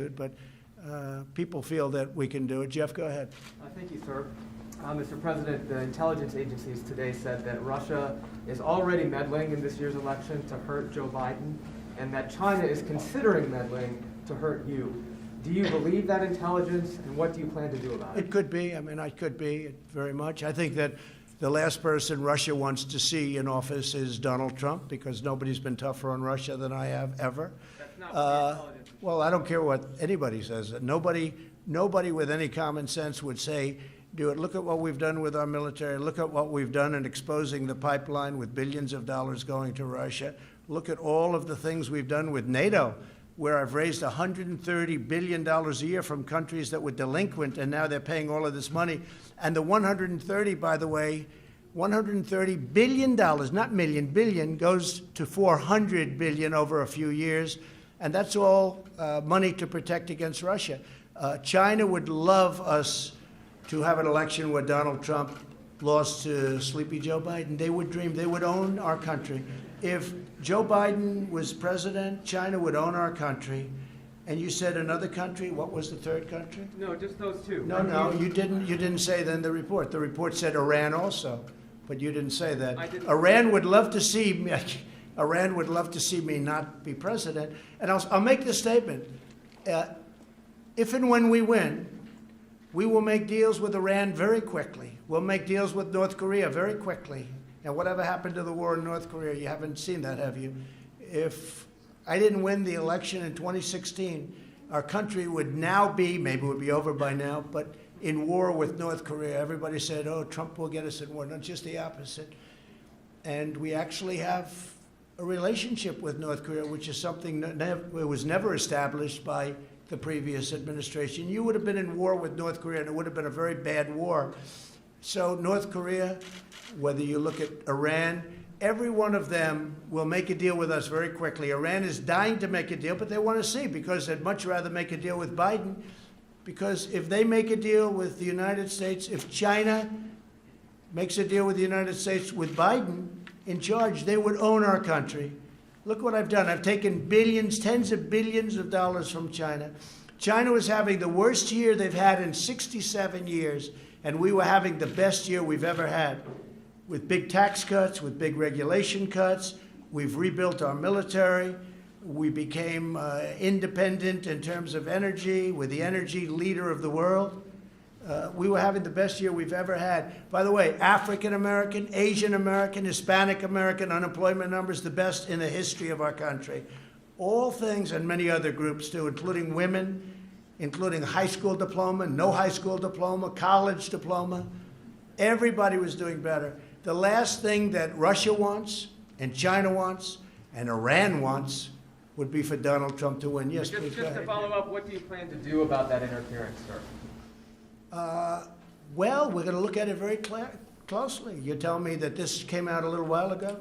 but people feel that we can do it. Jeff, go ahead. Thank you, sir. Mr. President, the intelligence agencies today said that Russia is already meddling in this year's election to hurt Joe Biden, and that China is considering meddling to hurt you. Do you believe that intelligence, and what do you plan to do about it? It could be. I mean, I could be very much. I think that the last person Russia wants to see in office is Donald Trump, because nobody's been tougher on Russia than I have ever. That's not what the intelligence is. Well, I don't care what anybody says. Nobody with any common sense would say, do it. Look at what we've done with our military. Look at what we've done in exposing the pipeline with billions of dollars going to Russia. Look at all of the things we've done with NATO, where I've raised $130 billion a year from countries that were delinquent, and now they're paying all of this money. And the 130, by the way, $130 billion, not million, billion, goes to $400 billion over a few years. And that's all money to protect against Russia. China would love us to have an election where Donald Trump lost to sleepy Joe Biden. They would dream. They would own our country. If Joe Biden was president, China would own our country. And you said another country. What was the third country? No, just those two. No, you didn't say that in the report. The report said Iran also, but you didn't say that. Iran would love to see me. Iran would love to see me not be president. And I'll make this statement. If and when we win, we will make deals with Iran very quickly. We'll make deals with North Korea very quickly. And whatever happened to the war in North Korea, you haven't seen that, have you? If I didn't win the election in 2016, our country would now be, maybe it would be over by now, but in war with North Korea. Everybody said, oh, Trump will get us in war. No, just the opposite. And we actually have a relationship with North Korea, which is something that was never established by the previous administration. You would have been in war with North Korea, and it would have been a very bad war. So North Korea, whether you look at Iran, every one of them will make a deal with us very quickly. Iran is dying to make a deal, but they want to see, because they'd much rather make a deal with Biden. Because if they make a deal with the United States, if China makes a deal with the United States with Biden in charge, they would own our country. Look what I've done. I've taken billions, tens of billions of dollars from China. China was having the worst year they've had in 67 years, and we were having the best year we've ever had. With big tax cuts, with big regulation cuts, we've rebuilt our military. We became independent in terms of energy. We're the energy leader of the world. We were having the best year we've ever had. By the way, African American, Asian American, Hispanic American unemployment numbers, the best in the history of our country. All things, and many other groups too, including women, including high school diploma, no high school diploma, college diploma. Everybody was doing better. The last thing that Russia wants, and China wants, and Iran wants, would be for Donald Trump to win. Yes, please. Just to follow up, what do you plan to do about that interference, sir? Well, we're going to look at it very closely. You tell me that this came out a little while ago,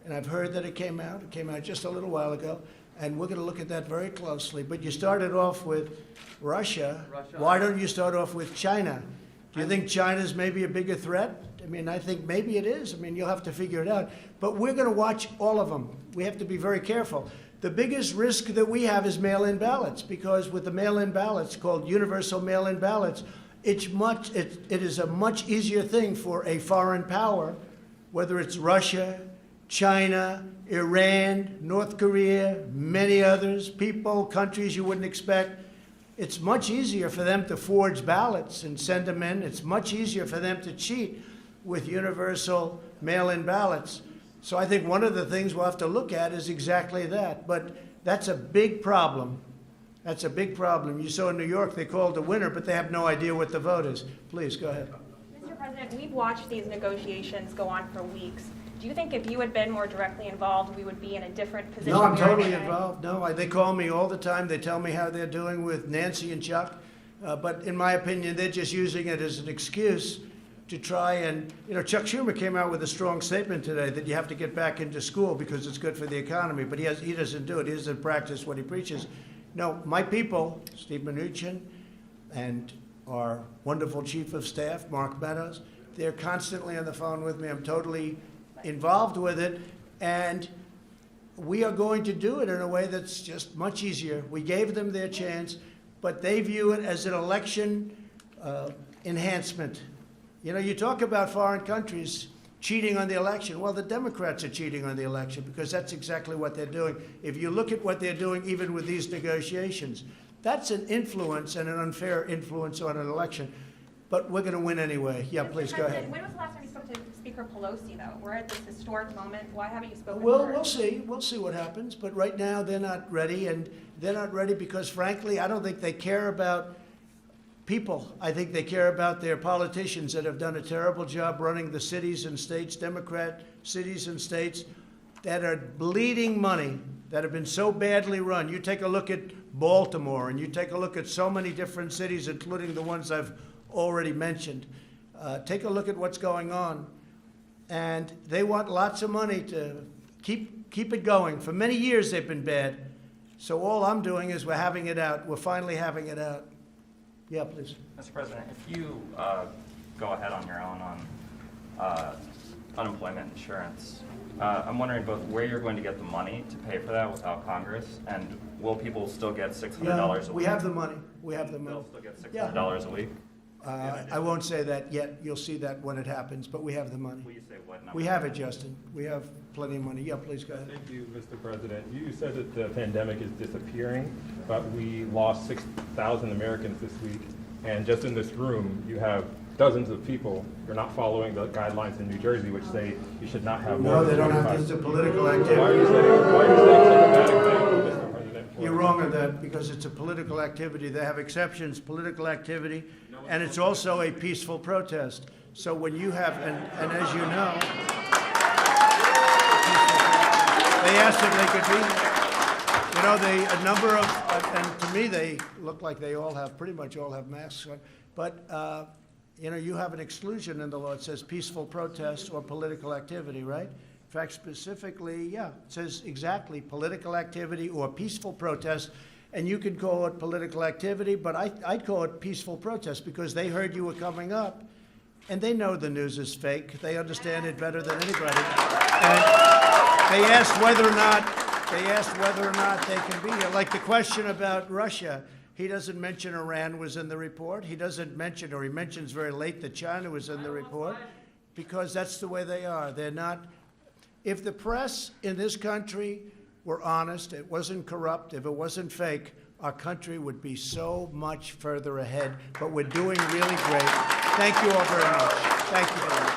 and I've heard that it came out. It came out just a little while ago, and we're going to look at that very closely. But you started off with Russia. Why don't you start off with China? Do you think China's maybe a bigger threat? I mean, I think maybe it is. I mean, you'll have to figure it out. But we're going to watch all of them. We have to be very careful. The biggest risk that we have is mail-in ballots, because with the mail-in ballots, called universal mail-in ballots, it is a much easier thing for a foreign power, whether it's Russia, China, Iran, North Korea, many others, people, countries you wouldn't expect. It's much easier for them to forge ballots and send them in. It's much easier for them to cheat with universal mail-in ballots. So I think one of the things we'll have to look at is exactly that. But that's a big problem. That's a big problem. You saw in New York, they called the winner, but they have no idea what the vote is. Please, go ahead. Mr. President, we've watched these negotiations go on for weeks. Do you think if you had been more directly involved, we would be in a different position? No, I'm totally involved. No, they call me all the time. They tell me how they're doing with Nancy and Chuck. But in my opinion, they're just using it as an excuse to try and, Chuck Schumer came out with a strong statement today that you have to get back into school because it's good for the economy. But he doesn't do it. He doesn't practice what he preaches. No, my people, Steve Mnuchin, and our wonderful chief of staff, Mark Meadows, they're constantly on the phone with me. I'm totally involved with it, and we are going to do it in a way that's just much easier. We gave them their chance. but they view it as an election enhancement. You know, you talk about foreign countries cheating on the election. Well, the Democrats are cheating on the election because that's exactly what they're doing. If you look at what they're doing, even with these negotiations, that's an influence and an unfair influence on an election. But we're going to win anyway. Yeah, please go ahead. When was the last time you spoke to Speaker Pelosi, though? We're at this historic moment. Why haven't you spoken to Well, her? we'll see. We'll see what happens. But right now, they're not ready. And they're not ready because, frankly, I don't think they care about people. I think they care about their politicians that have done a terrible job running the cities and states, Democrat cities and states, that are bleeding money, that have been so badly run. You take a look at Baltimore, and you take a look at so many different cities, including the ones I've already mentioned. Take a look at what's going on. And they want lots of money to keep it going. For many years, they've been bad. So all I'm doing is we're having it out. We're finally having it out. Yeah, please. Mr. President, if you go ahead on your own on unemployment insurance, I'm wondering both where you're going to get the money to pay for that without Congress, and will people still get $600 a week? We have the money. We have the money. They'll still get $600 a week? I won't say that yet. You'll see that when it happens, but we have the money. Will you say what number? We have it, Justin. We have plenty of money. Yeah, please go ahead. Thank you, Mr. President. You said that the pandemic is disappearing, but we lost 6,000 Americans this week. And just in this room, you have dozens of people who are not following the guidelines in New Jersey, which say you should not have more No, than they don't have to. 25. It's a political Why are you activity. saying such a bad example, Mr. President? You're wrong on that because it's a political activity. They have exceptions, political activity, and it's also a peaceful protest. So when you have, and as you know, they asked if they could be. You know, a number of, and to me, they look like they all have, pretty much all have masks on. But, you know, you have an exclusion in the law. It says peaceful protest or political activity, right? In fact, specifically, yeah, it says exactly political activity or peaceful protest. And you can call it political activity, but I'd call it peaceful protest because they heard you were coming up. And they know the news is fake. They understand it better than anybody. And they asked whether or not they can be here. Like the question about Russia, he doesn't mention Iran was in the report. He doesn't mention, or he mentions very late that China was in the report, because that's the way they are. They're not. If the press in this country were honest, it wasn't corrupt, if it wasn't fake, our country would be so much further ahead. But we're doing really great. Thank you all very much. Thank you very much.